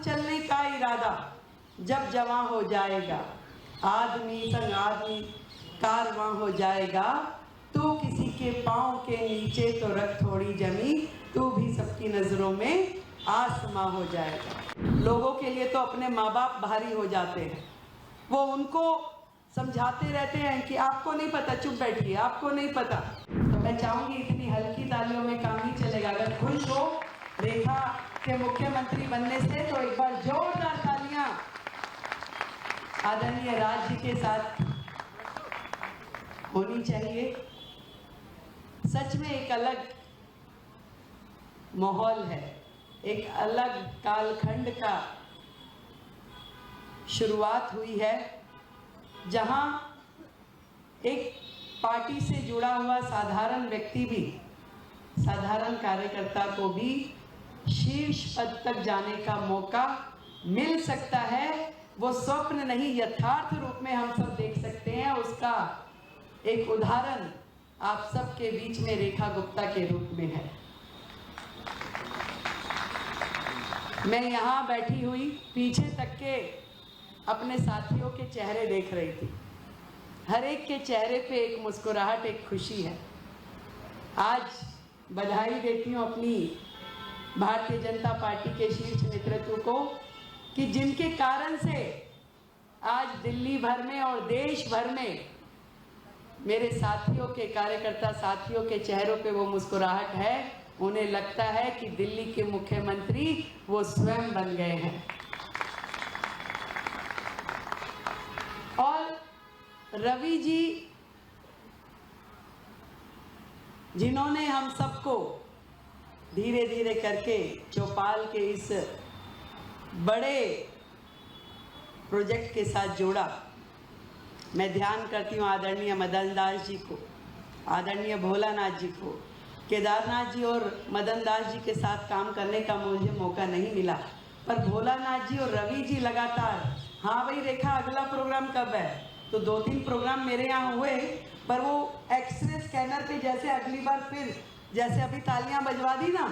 चलने का इरादा जब जवां हो जाएगा, आदमी संग आदमी कारवां हो जाएगा, तू किसी के पाँव के नीचे तो रख थोड़ी जमी, तू भी सबकी नजरों में आसमां हो जाएगा। लोगों के लिए तो अपने माँ बाप भारी हो जाते हैं, वो उनको समझाते रहते हैं कि आपको नहीं पता, चुप बैठिए, आपको नहीं पता। तो मैं चाहूंगी इतनी हल्की तालियों में काम नहीं चलेगा। अगर खुश हो रेखा के मुख्यमंत्री बनने से तो एक बार जोरदार तालियां आदरणीय राज जी के साथ होनी चाहिए। सच में एक अलग माहौल है, एक अलग कालखंड का शुरुआत हुई है, जहां एक पार्टी से जुड़ा हुआ साधारण व्यक्ति भी, साधारण कार्यकर्ता को भी शीर्ष पद तक जाने का मौका मिल सकता है। वो स्वप्न नहीं, यथार्थ रूप में हम सब देख सकते हैं। उसका एक उदाहरण आप सबके बीच में रेखा गुप्ता के रूप में है। मैं यहाँ बैठी हुई पीछे तक के अपने साथियों के चेहरे देख रही थी। हर एक के चेहरे पे एक मुस्कुराहट, एक खुशी है। आज बधाई देती हूँ अपनी भारतीय जनता पार्टी के शीर्ष नेतृत्व को कि जिनके कारण से आज दिल्ली भर में और देश भर में मेरे साथियों के, कार्यकर्ता साथियों के चेहरों पे वो मुस्कुराहट है। उन्हें लगता है कि दिल्ली के मुख्यमंत्री वो स्वयं बन गए हैं। और रवि जी, जिन्होंने हम सबको धीरे धीरे करके चौपाल के इस बड़े प्रोजेक्ट के साथ जोड़ा, मैं ध्यान करती हूँ आदरणीय मदन दास जी को, आदरणीय भोलानाथ जी को। केदारनाथ जी और मदन दास जी के साथ काम करने का मुझे मौका नहीं मिला, पर भोलानाथ जी और रवि जी लगातार, हाँ भाई रेखा अगला प्रोग्राम कब है, तो 2-3 प्रोग्राम मेरे यहाँ हुए, पर वो एक्सरे स्कैनर पे जैसे अगली बार फिर जैसे अभी तालियां बजवा दी ना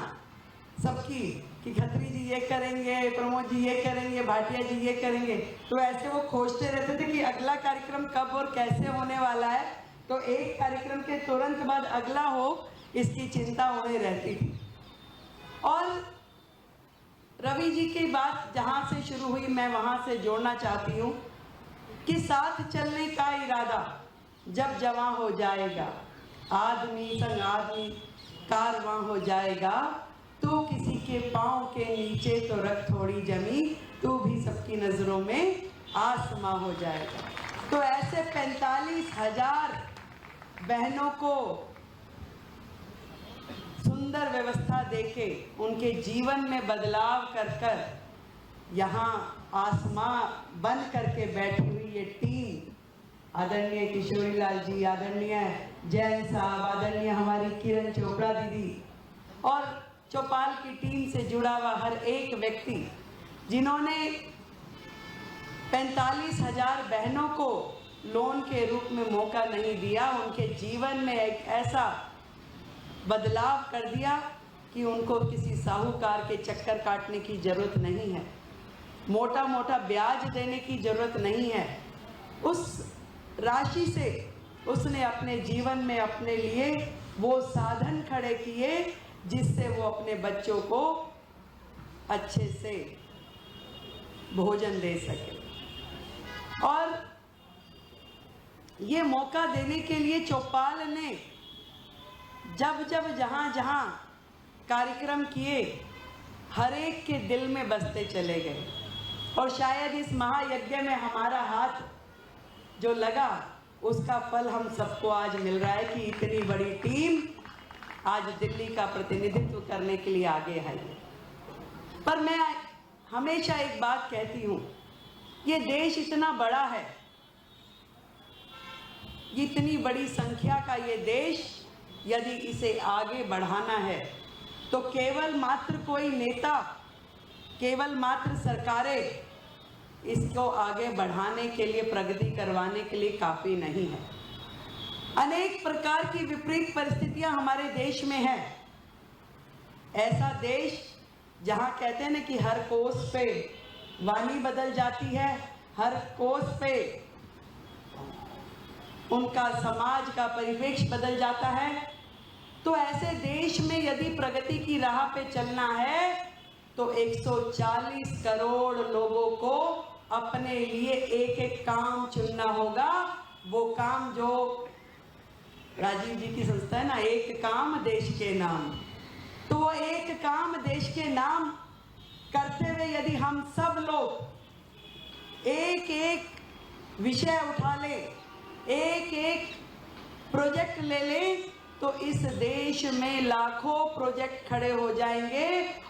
सबकी कि खत्री जी ये करेंगे, प्रमोद जी ये करेंगे, भाटिया जी ये करेंगे, तो ऐसे वो खोजते रहते थे कि अगला कार्यक्रम कब और कैसे होने वाला है, तो एक कार्यक्रम के तुरंत बाद अगला हो, इसकी चिंता उन्हें रहती थी। और रवि जी की बात जहाँ से शुरू हुई, मैं वहाँ से जोड़ना चाहती हूँ कि साथ चलने का इरादा जब जवां हो जाएगा, आदमी संग आदमी कारवां हो जाएगा, तू किसी के पाँव के नीचे तो रख थोड़ी जमी, तू भी सबकी नजरों में आसमां हो जाएगा। तो ऐसे 45,000 बहनों को सुंदर व्यवस्था देके उनके जीवन में बदलाव कर कर यहाँ आसमां बन करके बैठी हुई ये टीम, आदरणीय किशोरी लाल जी, आदरणीय जैन साहब, आदरणीय हमारी किरण चोपड़ा दीदी और चौपाल की टीम से जुड़ा हुआ हर एक व्यक्ति, जिन्होंने 45,000 बहनों को लोन के रूप में मौका नहीं दिया, उनके जीवन में एक ऐसा बदलाव कर दिया कि उनको किसी साहूकार के चक्कर काटने की जरूरत नहीं है, मोटा मोटा ब्याज देने की जरूरत नहीं है। उस राशि से उसने अपने जीवन में अपने लिए वो साधन खड़े किए जिससे वो अपने बच्चों को अच्छे से भोजन दे सके। और ये मौका देने के लिए चौपाल ने जब जब जहाँ जहाँ कार्यक्रम किए, हर एक के दिल में बसते चले गए। और शायद इस महायज्ञ में हमारा हाथ जो लगा, उसका फल हम सबको आज मिल रहा है कि इतनी बड़ी टीम आज दिल्ली का प्रतिनिधित्व करने के लिए आगे आई है। पर मैं हमेशा एक बात कहती हूँ, ये देश इतना बड़ा है, इतनी बड़ी संख्या का ये देश, यदि इसे आगे बढ़ाना है तो केवल मात्र कोई नेता, केवल मात्र सरकारें इसको आगे बढ़ाने के लिए, प्रगति करवाने के लिए काफ़ी नहीं है। अनेक प्रकार की विपरीत परिस्थितियां हमारे देश में हैं। ऐसा देश जहां कहते हैं ना कि हर कोस पे वाणी बदल जाती है, हर कोस पे उनका समाज का परिवेश बदल जाता है। तो ऐसे देश में यदि प्रगति की राह पे चलना है तो 140 करोड़ लोगों को अपने लिए एक एक काम चुनना होगा। वो काम जो राजीव जी की संस्था है ना, एक काम देश के नाम, तो वो एक काम देश के नाम करते हुए यदि हम सब लोग एक एक विषय उठा लें, एक एक प्रोजेक्ट ले लें, तो इस देश में लाखों प्रोजेक्ट खड़े हो जाएंगे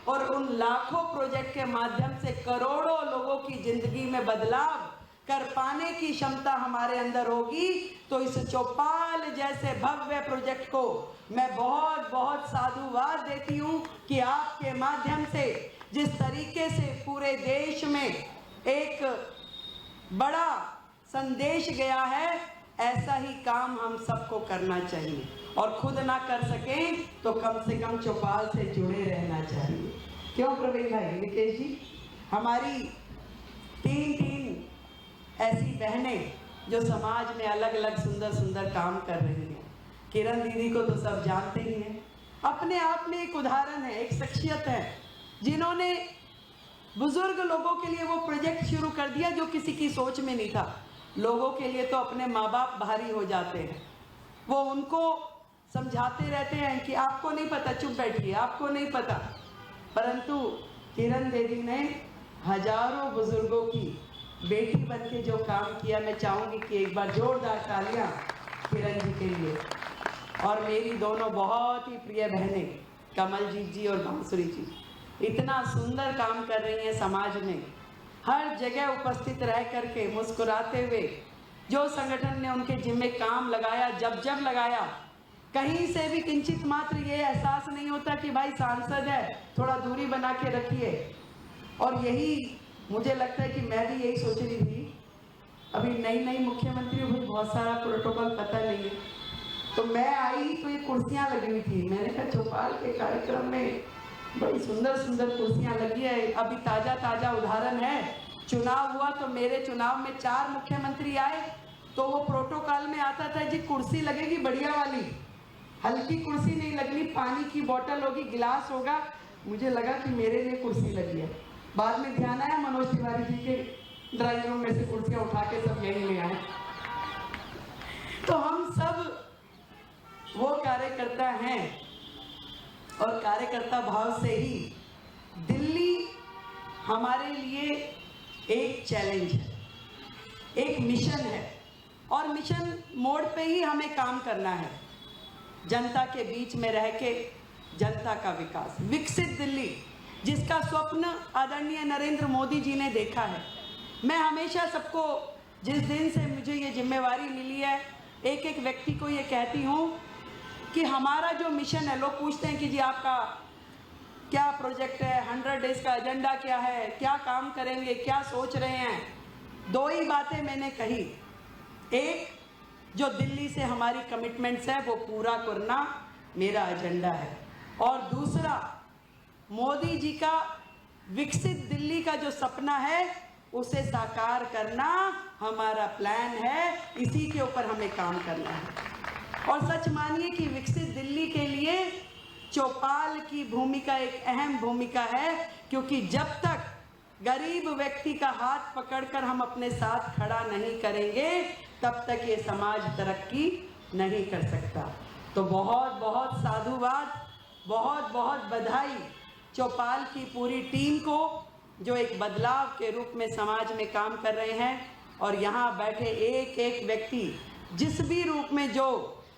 और उन लाखों प्रोजेक्ट के माध्यम से करोड़ों लोगों की जिंदगी में बदलाव कर पाने की क्षमता हमारे अंदर होगी। तो इस चौपाल जैसे भव्य प्रोजेक्ट को मैं बहुत बहुत साधुवाद देती हूँ कि आपके माध्यम से जिस तरीके से पूरे देश में एक बड़ा संदेश गया है, ऐसा ही काम हम सबको करना चाहिए और खुद ना कर सकें तो कम से कम चौपाल से जुड़े रहना चाहिए। क्यों प्रवीण भाई, निकेश जी, हमारी तीन ऐसी बहनें जो समाज में अलग अलग सुंदर सुंदर काम कर रही हैं। किरण दीदी को तो सब जानते ही हैं, अपने आप में एक उदाहरण है, एक शख्सियत है जिन्होंने बुजुर्ग लोगों के लिए वो प्रोजेक्ट शुरू कर दिया जो किसी की सोच में नहीं था। लोगों के लिए तो अपने माँ बाप भारी हो जाते हैं, वो उनको समझाते रहते हैं कि आपको नहीं पता, चुप बैठिए, आपको नहीं पता। परंतु किरण दीदी ने हजारों बुजुर्गों की बेटी बन के जो काम किया, मैं चाहूँगी कि एक बार जोरदार तालियां किरण जी के लिए। और मेरी दोनों बहुत ही प्रिय बहनें कमलजीत जी और बांसुरी जी इतना सुंदर काम कर रही हैं समाज में, हर जगह उपस्थित रह करके मुस्कुराते हुए। जो संगठन ने उनके जिम्मे काम लगाया, जब लगाया, कहीं से भी किंचित मात्र ये एहसास नहीं होता कि भाई सांसद है, थोड़ा दूरी बना के रखिए। और यही मुझे लगता है कि मैं भी यही सोच रही थी, अभी नई मुख्यमंत्री हुई, बहुत सारा प्रोटोकॉल पता नहीं है, तो मैं आई तो ये कुर्सियां लगी हुई थी। मैंने कहा चौपाल के कार्यक्रम में बड़ी सुंदर सुंदर कुर्सियां लगी है। अभी ताजा उदाहरण है, चुनाव हुआ तो मेरे चुनाव में 4 मुख्यमंत्री आए, तो वो प्रोटोकॉल में आता था जी कुर्सी लगेगी बढ़िया वाली, हल्की कुर्सी नहीं लगनी, पानी की बोतल होगी, गिलास होगा। मुझे लगा कि मेरे लिए कुर्सी लगी है। बाद में ध्यान आया मनोज तिवारी जी के ड्राइंग रूम में से कुर्सियां उठा के सब यहीं ले आए। तो हम सब वो कार्यकर्ता हैं और कार्यकर्ता भाव से ही दिल्ली हमारे लिए एक चैलेंज है, एक मिशन है और मिशन मोड पे ही हमें काम करना है। जनता के बीच में रह के जनता का विकास, विकसित दिल्ली जिसका स्वप्न आदरणीय नरेंद्र मोदी जी ने देखा है। मैं हमेशा सबको, जिस दिन से मुझे ये जिम्मेवारी मिली है, एक एक व्यक्ति को ये कहती हूँ कि हमारा जो मिशन है, लोग पूछते हैं कि जी आपका क्या प्रोजेक्ट है, 100 डेज का एजेंडा क्या है, क्या काम करेंगे, क्या सोच रहे हैं। 2 ही बातें मैंने कही, एक जो दिल्ली से हमारी कमिटमेंट्स है वो पूरा करना मेरा एजेंडा है, और दूसरा मोदी जी का विकसित दिल्ली का जो सपना है उसे साकार करना हमारा प्लान है। इसी के ऊपर हमें काम करना है। और सच मानिए कि विकसित दिल्ली के लिए चौपाल की भूमिका एक अहम भूमिका है, क्योंकि जब तक गरीब व्यक्ति का हाथ पकड़कर हम अपने साथ खड़ा नहीं करेंगे तब तक ये समाज तरक्की नहीं कर सकता। तो बहुत बहुत साधुवाद, बहुत बहुत बधाई चौपाल की पूरी टीम को जो एक बदलाव के रूप में समाज में काम कर रहे हैं। और यहाँ बैठे एक एक व्यक्ति जिस भी रूप में जो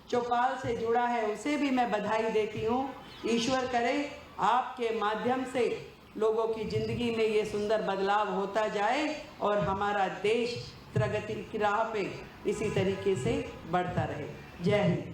चौपाल से जुड़ा है उसे भी मैं बधाई देती हूँ। ईश्वर करे आपके माध्यम से लोगों की ज़िंदगी में ये सुंदर बदलाव होता जाए और हमारा देश प्रगति की राह पे इसी तरीके से बढ़ता रहे। जय हिंद।